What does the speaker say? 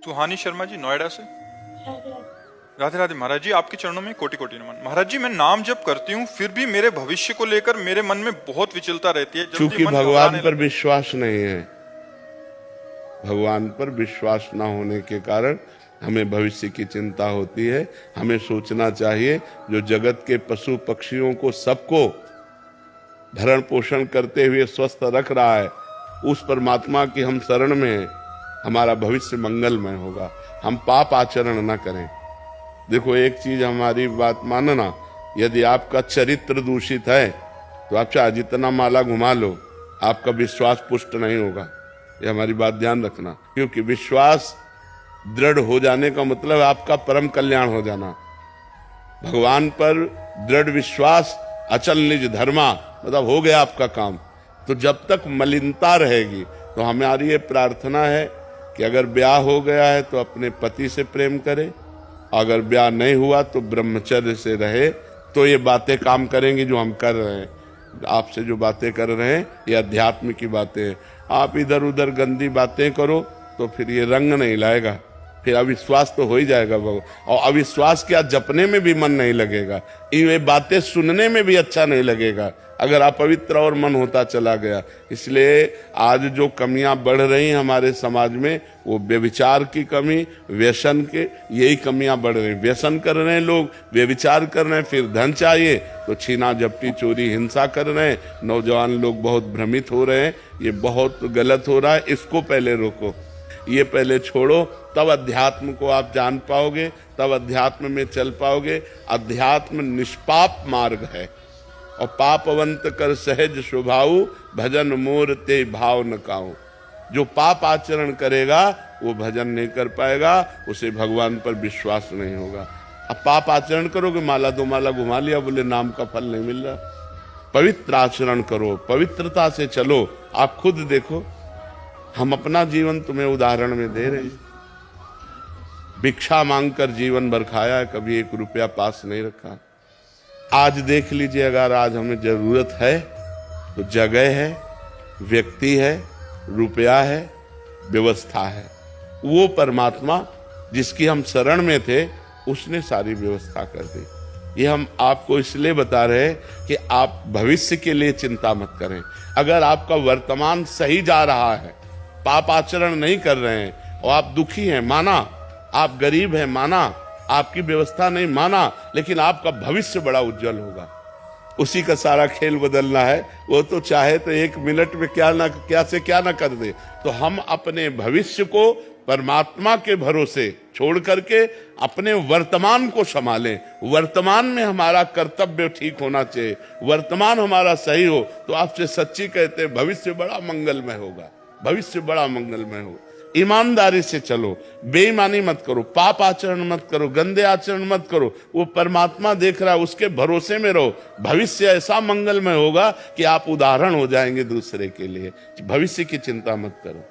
सुहानी शर्मा जी नोएडा से। राधे राधे महाराज जी, आपके चरणों में कोटि कोटि नमन। महाराज जी, मैं नाम जप करती हूँ फिर भी मेरे भविष्य को लेकर मेरे मन में बहुत विचलता रहती है। क्योंकि भगवान पर विश्वास नहीं है। भगवान पर विश्वास ना होने के कारण हमें भविष्य की चिंता होती है। हमें सोचना चाहिए जो जगत के पशु पक्षियों को सबको भरण पोषण करते हुए स्वस्थ रख रहा है, उस परमात्मा की हम शरण में हैं, हमारा भविष्य मंगलमय होगा। हम पाप आचरण न करें। देखो, एक चीज हमारी बात मानना, यदि आपका चरित्र दूषित है तो आप चाहे जितना माला घुमा लो, आपका विश्वास पुष्ट नहीं होगा। ये हमारी बात ध्यान रखना, क्योंकि विश्वास दृढ़ हो जाने का मतलब आपका परम कल्याण हो जाना। भगवान पर दृढ़ विश्वास, अचल निज धर्मा, मतलब हो गया आपका काम। तो जब तक मलिनता रहेगी तो हमारी ये प्रार्थना है कि अगर ब्याह हो गया है तो अपने पति से प्रेम करे, अगर ब्याह नहीं हुआ तो ब्रह्मचर्य से रहे। तो ये बातें काम करेंगी जो हम कर रहे हैं। आपसे जो बातें कर रहे हैं ये अध्यात्म की बातें हैं। आप इधर उधर गंदी बातें करो तो फिर ये रंग नहीं लाएगा, फिर अविश्वास तो हो ही जाएगा। और अविश्वास क्या, जपने में भी मन नहीं लगेगा, ये बातें सुनने में भी अच्छा नहीं लगेगा अगर अपवित्र और मन होता चला गया। इसलिए आज जो कमियां बढ़ रही हैं हमारे समाज में, वो व्यभिचार की कमी, व्यसन के, यही कमियां बढ़ रही हैं। व्यसन कर रहे हैं लोग, व्यभिचार कर रहे हैं, फिर धन चाहिए तो छीना झपटी चोरी हिंसा कर रहे हैं। नौजवान लोग बहुत भ्रमित हो रहे हैं, ये बहुत गलत हो रहा है। इसको पहले रोको, ये पहले छोड़ो, तब अध्यात्म को आप जान पाओगे, तब अध्यात्म में चल पाओगे। अध्यात्म निष्पाप मार्ग है और पापवंत कर सहज स्वभाव, भजन मोर ते भाव न काऊ। जो पाप आचरण करेगा वो भजन नहीं कर पाएगा, उसे भगवान पर विश्वास नहीं होगा। अब पाप आचरण करोगे, माला दो माला घुमा लिया, बोले नाम का फल नहीं मिल रहा। पवित्र आचरण करो, पवित्रता से चलो। आप खुद देखो, हम अपना जीवन तुम्हें उदाहरण में दे रहे हैं। भिक्षा मांगकर जीवन भर खाया है, कभी 1 रुपया पास नहीं रखा। आज देख लीजिए, अगर आज हमें जरूरत है तो जगह है, व्यक्ति है, रुपया है, व्यवस्था है। वो परमात्मा जिसकी हम शरण में थे, उसने सारी व्यवस्था कर दी। ये हम आपको इसलिए बता रहे हैं कि आप भविष्य के लिए चिंता मत करें। अगर आपका वर्तमान सही जा रहा है, पाप आचरण नहीं कर रहे हैं और आप दुखी हैं, माना, आप गरीब हैं, माना, आपकी व्यवस्था नहीं, माना, लेकिन आपका भविष्य बड़ा उज्जवल होगा। उसी का सारा खेल बदलना है। वो तो चाहे तो 1 मिनट में क्या ना कर दे। तो हम अपने भविष्य को परमात्मा के भरोसे छोड़ करके अपने वर्तमान को संभालें। वर्तमान में हमारा कर्तव्य ठीक होना चाहिए, वर्तमान हमारा सही हो तो आपसे सच्ची कहते हैं भविष्य बड़ा मंगलमय होगा, भविष्य बड़ा मंगलमय हो। ईमानदारी से चलो, बेईमानी मत करो, पाप आचरण मत करो, गंदे आचरण मत करो। वो परमात्मा देख रहा है, उसके भरोसे में रहो। भविष्य ऐसा मंगलमय होगा कि आप उदाहरण हो जाएंगे दूसरे के लिए। भविष्य की चिंता मत करो।